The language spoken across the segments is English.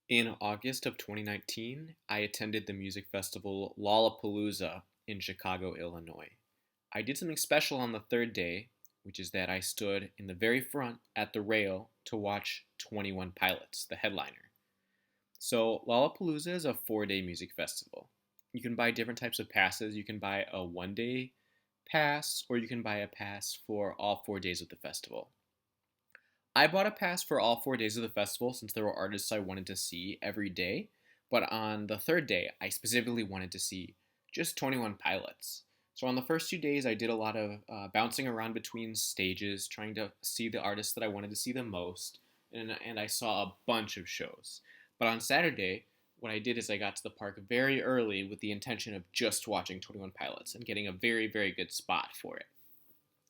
In August of 2019, I attended the music festival Lollapalooza in Chicago, Illinois. I did something special on the third day, which is that I stood in the very front at the rail to watch 21 Pilots, the headliner. So, Lollapalooza is a 4 day music festival. You can buy different types of passes. You can buy a 1 day pass, or you can buy a pass for all 4 days of the festival. I bought a pass for all 4 days of the festival since there were artists I wanted to see every day. But on the third day, I specifically wanted to see just 21 Pilots. So on the first 2 days, I did a lot of bouncing around between stages, trying to see the artists that I wanted to see the most, and I saw a bunch of shows. But on Saturday, what I did is I got to the park very early with the intention of just watching 21 Pilots and getting a very, very good spot for it.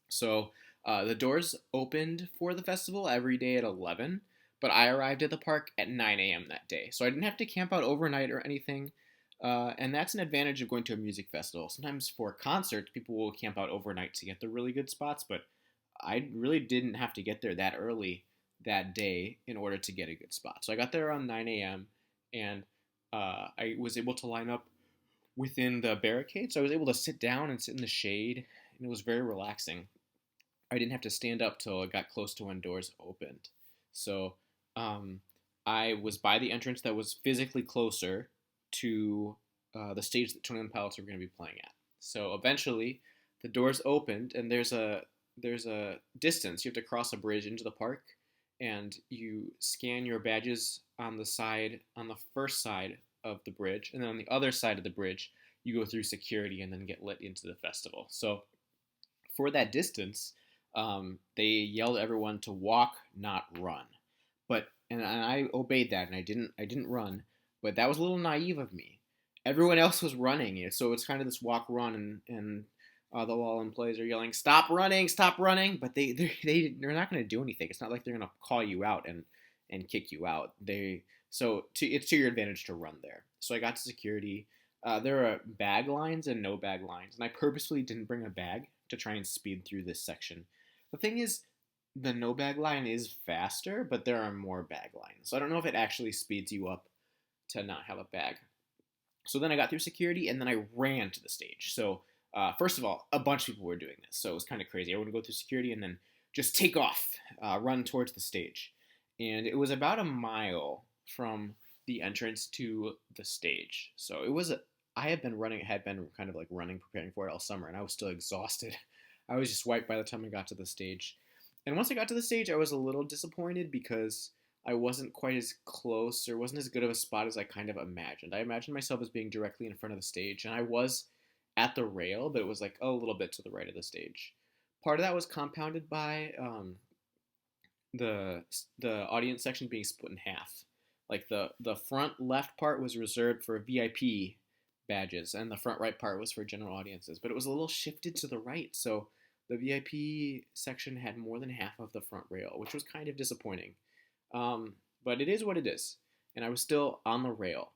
So the doors opened for the festival every day at 11, but I arrived at the park at 9 a.m. that day. So I didn't have to camp out overnight or anything. And that's an advantage of going to a music festival. Sometimes for concerts, people will camp out overnight to get the really good spots, but I really didn't have to get there that early that day in order to get a good spot. So I got there around 9 a.m. and I was able to line up within the barricade. So I was able to sit down and sit in the shade, and it was very relaxing. I didn't have to stand up till it got close to when doors opened. So um, I was by the entrance that was physically closer to the stage that 21 Pilots were going to be playing at. So eventually, the doors opened, and there's a distance. You have to cross a bridge into the park, and you scan your badges on the first side of the bridge, and then on the other side of the bridge, you go through security and then get let into the festival. So for that distance, they yelled at everyone to walk, not run. And I obeyed that, and I didn't run, but that was a little naive of me. Everyone else was running, so it's kind of this walk run, and the Lolla employees are yelling, stop running!" But they're not going to do anything. It's not like they're going to call you out and kick you out. It's to your advantage to run there. So I got to security. There are bag lines and no bag lines, and I purposefully didn't bring a bag to try and speed through this section. The thing is, the no bag line is faster, but there are more bag lines. So I don't know if it actually speeds you up to not have a bag. So then I got through security, and then I ran to the stage. So first of all, a bunch of people were doing this, so it was kind of crazy. Everyone would go through security and then just take off, run towards the stage. And it was about a mile from the entrance to the stage. So I had been kind of like running, preparing for it all summer, and I was still exhausted. I was just wiped by the time I got to the stage. And once I got to the stage, I was a little disappointed because I wasn't quite as close or wasn't as good of a spot as I kind of imagined. I imagined myself as being directly in front of the stage, and I was at the rail, but it was like a little bit to the right of the stage. Part of that was compounded by the the audience section being split in half. Like the front left part was reserved for VIP badges, and the front right part was for general audiences. But it was a little shifted to the right, so the VIP section had more than half of the front rail, which was kind of disappointing. But it is what it is, and I was still on the rail,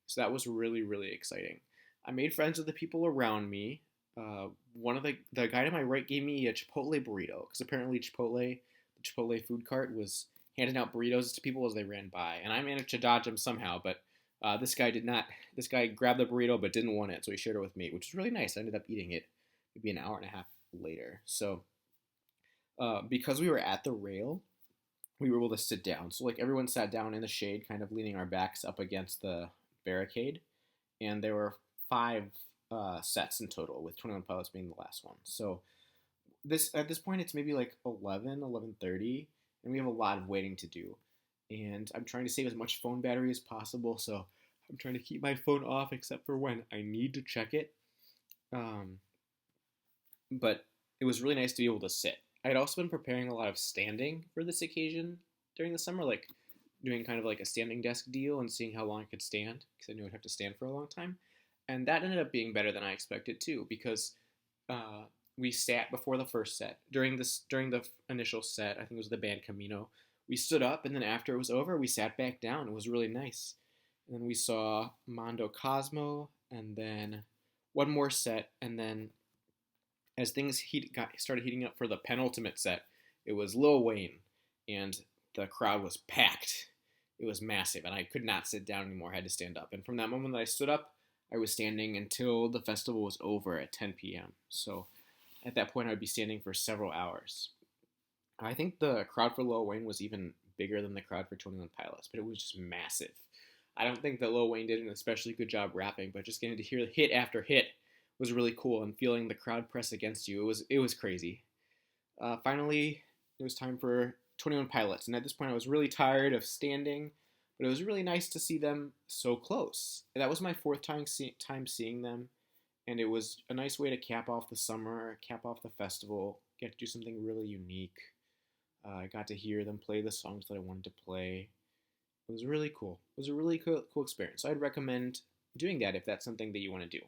so that was really really exciting. I made friends with the people around me. One of the guy to my right gave me a Chipotle burrito because apparently the Chipotle food cart was handing out burritos to people as they ran by, and I managed to dodge him somehow. But this guy did not. This guy grabbed the burrito but didn't want it, so he shared it with me, which was really nice. I ended up eating it maybe an hour and a half later. So because we were at the rail, we were able to sit down. So like everyone sat down in the shade, kind of leaning our backs up against the barricade, and there were five sets in total, with 21 Pilots being the last one. So at this point it's maybe like 11:30, and we have a lot of waiting to do. And I'm trying to save as much phone battery as possible, so I'm trying to keep my phone off except for when I need to check it. Um, but it was really nice to be able to sit. I had also been preparing a lot of standing for this occasion during the summer, like doing kind of like a standing desk deal and seeing how long I could stand because I knew I'd have to stand for a long time. And that ended up being better than I expected too, because we sat before the first set. During the initial set, I think it was the band Camino. We stood up, and then after it was over, we sat back down. It was really nice. And then we saw Mondo Cosmo, and then one more set, and then as started heating up for the penultimate set, it was Lil Wayne, and the crowd was packed. It was massive, and I could not sit down anymore. I had to stand up. And from that moment that I stood up, I was standing until the festival was over at 10 p.m. So at that point, I would be standing for several hours. I think the crowd for Lil Wayne was even bigger than the crowd for 21 Pilots, but it was just massive. I don't think that Lil Wayne did an especially good job rapping, but just getting to hear hit after hit was really cool, and feeling the crowd press against you, it was crazy. Finally, it was time for 21 Pilots, and at this point, I was really tired of standing, but it was really nice to see them so close. That was my fourth time seeing them, and it was a nice way to cap off the summer, cap off the festival, get to do something really unique. I got to hear them play the songs that I wanted to play. It was really cool. It was a really cool experience. So I'd recommend doing that if that's something that you want to do.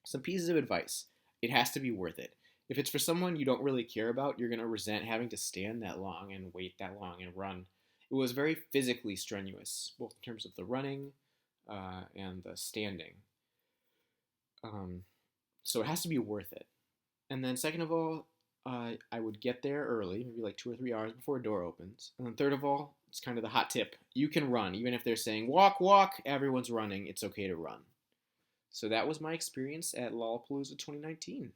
Some pieces of advice. It has to be worth it. If it's for someone you don't really care about, you're going to resent having to stand that long and wait that long and run. It was very physically strenuous, both in terms of the running and the standing. Um, so it has to be worth it. And then second of all, I would get there early, maybe like 2 or 3 hours before a door opens. And then third of all, it's kind of the hot tip. You can run. Even if they're saying, walk, walk, everyone's running. It's okay to run. So that was my experience at Lollapalooza 2019.